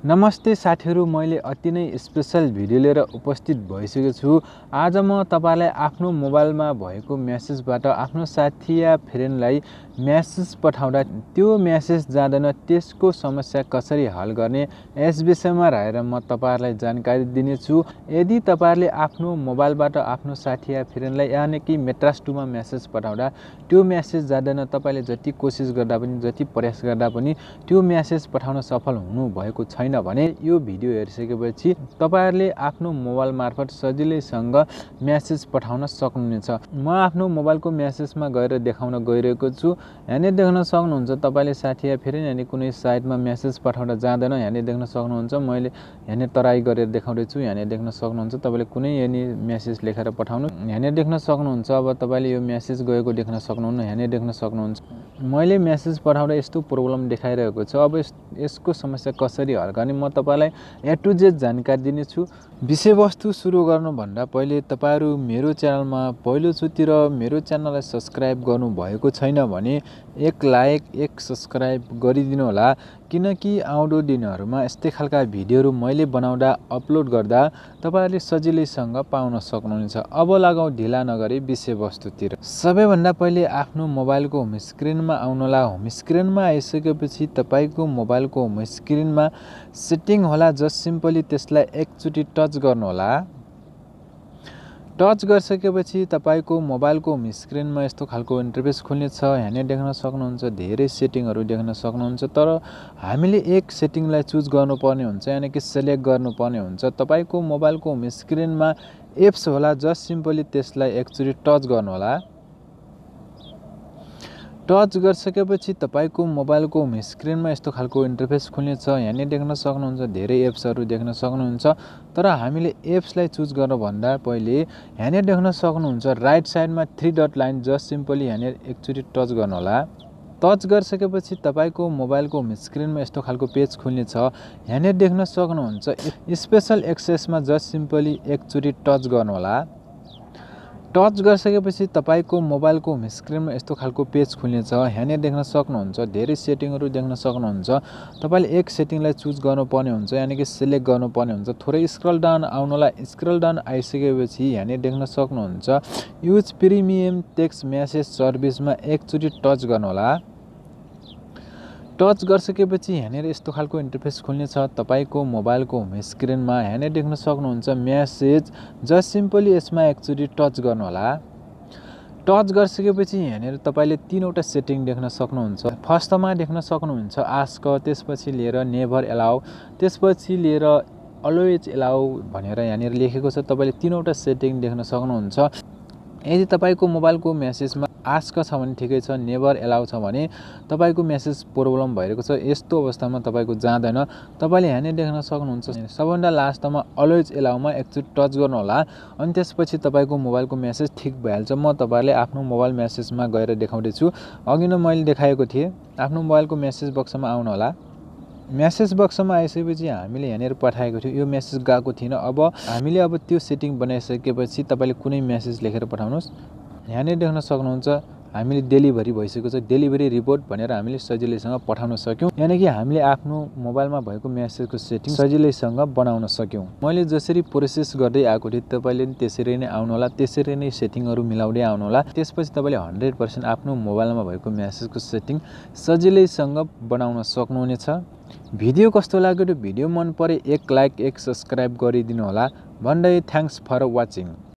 नमस्ते साथीहरु, मैले अति नै स्पेशल भिडियो लिएर उपस्थित भइसकेको छु। आज म तपाईलाई आफ्नो मोबाइलमा भएको मेसेजबाट आफ्नो साथी या फ्रेन्डलाई मेसेज पठाउँदा त्यो मेसेज जाँदैन, त्यसको समस्या कसरी हल गर्ने यस विषयमा रहेर म तपाईहरुलाई जानकारी दिनेछु। यदि तपाईहरुले आफ्नो मोबाइलबाट आफ्नो साथी या फ्रेन्डलाई यानि कि मेट्रास 2 मा मेसेज पठाउँदा त्यो मेसेज जाँदैन, तपाईले जति कोसिस गर्दा पनि जति प्रयास गर्दा पनि त्यो मेसेज पठाउन सफल हुनु भएको छैन भने यो भिडियो हेरिसकेपछि तपाईहरुले आफ्नो मोबाइल मार्फत सजिलैसँग मेसेज पठाउन सक्नुहुनेछ। म आफ्नो मोबाइलको मेसेजमा गएर देखाउन गइरहेको छु। यहाँ देख्न सक्नुहुन्छ तपाईले साथी या फ्रेन्ड यानी कुनै साइटमा मेसेज पठाउँदा जाँदैन। यहाँ देख्न सक्नुहुन्छ मैले यहाँ ट्राई गरेर देखाउँदै छु। यहाँ देख्न सक्नुहुन्छ तपाईले कुनै यानी मेसेज लेखेर पठाउनु। यहाँ देख्न सक्नुहुन्छ अब तपाईले यो मेसेज गएको देख्न सक्नुहुन्न। यहाँ देख्न सक्नुहुन्छ मैले मेसेज पठाउँदा यस्तो प्रब्लम देखाइरहेको छ। अब यसको समस्या कसरी हल गर्ने म तपाईलाई A to Z जानकारी दिनेछु। विषयवस्तु सुरु गर्नुभन्दा पहिले तपाईहरु मेरो च्यानलमा पहिलोचोटि र मेरो च्यानललाई सब्स्क्राइब गर्नु भएको छैन भने एक लाइक एक सब्स्क्राइब गरिदिनु होला, किनकि आउँदो दिनहरुमा यस्तै खालका भिडियोहरु मैले बनाउँदा अपलोड गर्दा तपाईहरुले सजिलैसँग पाउन सक्नुहुनेछ। अब लगाऊ ढिला नगरी विषयवस्तुतिर। सबैभन्दा पहिले आफ्नो मोबाइलको होम स्क्रिनमा आउनुहोला। होम स्क्रिनमा आइसकेपछि तपाईको मोबाइलको होम स्क्रिनमा सेटिङ होला। जस्ट सिम्पली त्यसलाई एकचोटी टच गर्नुहोला। टच गरिसकेपछि तपाईको मोबाइलको होम स्क्रिनमा यस्तो खालको इन्टरफेस खुल्नेछ। यहाँ देख्न सक्नुहुन्छ धेरै सेटिङहरु देख्न सक्नुहुन्छ, तर हामीले एक सेटिङलाई चुज गर्नुपर्ने हुन्छ, यानी कि सिलेक्ट गर्नुपर्ने हुन्छ। तपाईको मोबाइलको होम स्क्रिनमा एप्स होला। जस्ट सिम्पली त्यसलाई एकचोटी टच गर्नुहोला। टच गरिसकेपछि तपाईको मोबाइलको होम स्क्रिनमा यस्तो खालको इन्टरफेस खुल्नेछ। यहाँ देख्न सक्नुहुन्छ धेरै एप्सहरु देख्न सक्नुहुन्छ, तर हामीले एप्सलाई चुज गर्नुभन्दा पहिले यहाँ देख्न सक्नुहुन्छ राइट साइडमा 3 डट लाइन। जस्ट सिम्पली यहाँ एकचोटी टच गर्नुहोला। टच गरिसकेपछि तपाईको मोबाइलको होम स्क्रिनमा यस्तो खालको पेज खुल्नेछ। यहाँ देख्न सक्नुहुन्छ स्पेशल एक्सेसमा जस्ट सिम्पली एकचोटी टच गर्नुहोला। टच गरिसकेपछि तपाईको मोबाइलको होम स्क्रिनमा यस्तो खालको पेज खुल्नेछ। यहाँ देख्न सक्नुहुन्छ धेरै सेटिङहरु देख्न सक्नुहुन्छ। तपाईले एक सेटिङलाई चुज गर्नुपर्ने हुन्छ, यानी कि सिलेक्ट गर्नुपर्ने हुन्छ। थोरै स्क्रल डाउन आउनुहोला। स्क्रल डाउन आइसकेपछि यहाँ देख्न सक्नुहुन्छ युज प्रिमियम टेक्स्ट मेसेज सर्भिसमा एकचोटी टच गर्नुहोला। टच गरिसकेपछि यहाँ यस्तो खालको इन्टरफेस खुल्नेछ तपाईको मोबाइलको होम स्क्रिनमा। यहाँ देख्न सक्नुहुन्छ मेसेज। जस्ट सिम्पली यसमा एकचोटी टच गर्नुहोला। टच गरिसकेपछि यहाँ तपाईले 3 वटा सेटिङ देख्न सक्नुहुन्छ। फर्स्टमा देख्न सक्नुहुन्छ आस्क, त्यसपछि लिएर नेभर एलाउ, त्यसपछि लिएर अलवेज एलाउ भनेर यहाँ लेखेको छ। तपाईले 3 वटा सेटिङ देख्न सक्नुहुन्छ। यदि तपाईको मोबाइलको मेसेजमा आस्क छ भने ठिकै छ, नेभर एलाउ छ भने तपाईको मेसेज प्रब्लम भइरहेको छ। यस्तो अवस्थामा तपाईको जाँदैन। तपाईले यहाँ देख्न सक्नुहुन्छ सबभन्दा लास्टमा अलवेज एलाउमा एकचोटी टच गर्नुहोला, अनि त्यसपछि तपाईको मोबाइलको मेसेज ठीक भइहाल्छ। म तपाईहरुलाई आफ्नो मोबाइल मेसेजमा गएर देखाउँदै छु। अघि नै मैले देखाएको थिए। आफ्नो मोबाइलको मेसेज बक्समा आउनु होला। मेसेज बक्समा आइसकेपछि हामीले यहाँ पठाएको थियो, यो मेसेज गएको थिएन। अब हामीले त्यो सेटिङ बनाइसकेपछि तपाईले कुनै मेसेज लेखेर पठाउनुस्। यहाँ देख्न सक्नुहुन्छ हामीले डेलिभरी भइसकेको छ। डेलिभरी रिपोर्ट भनेर हामीले सजिलैसँग पठाउन सक्यौं, यानी कि हामीले आफ्नो मोबाइलमा भएको मेसेजको सेटिङ सजिलैसँग बनाउन सक्यौं। मैले जसरी प्रोसेस गर्दै आएको थिए तपाईले पनि त्यसरी नै आउनु होला, त्यसरी नै सेटिङहरु मिलाउँदै आउनु होला। त्यसपछि तपाईले 100% आफ्नो मोबाइलमा भएको मेसेजको सेटिङ सजिलैसँग बनाउन सक्नुहुनेछ। भिडियो कस्तो लाग्यो र भिडियो मन परे एक लाइक एक सब्स्क्राइब गरिदिनु होला भन्दै थ्यांक्स फर वाचिङ।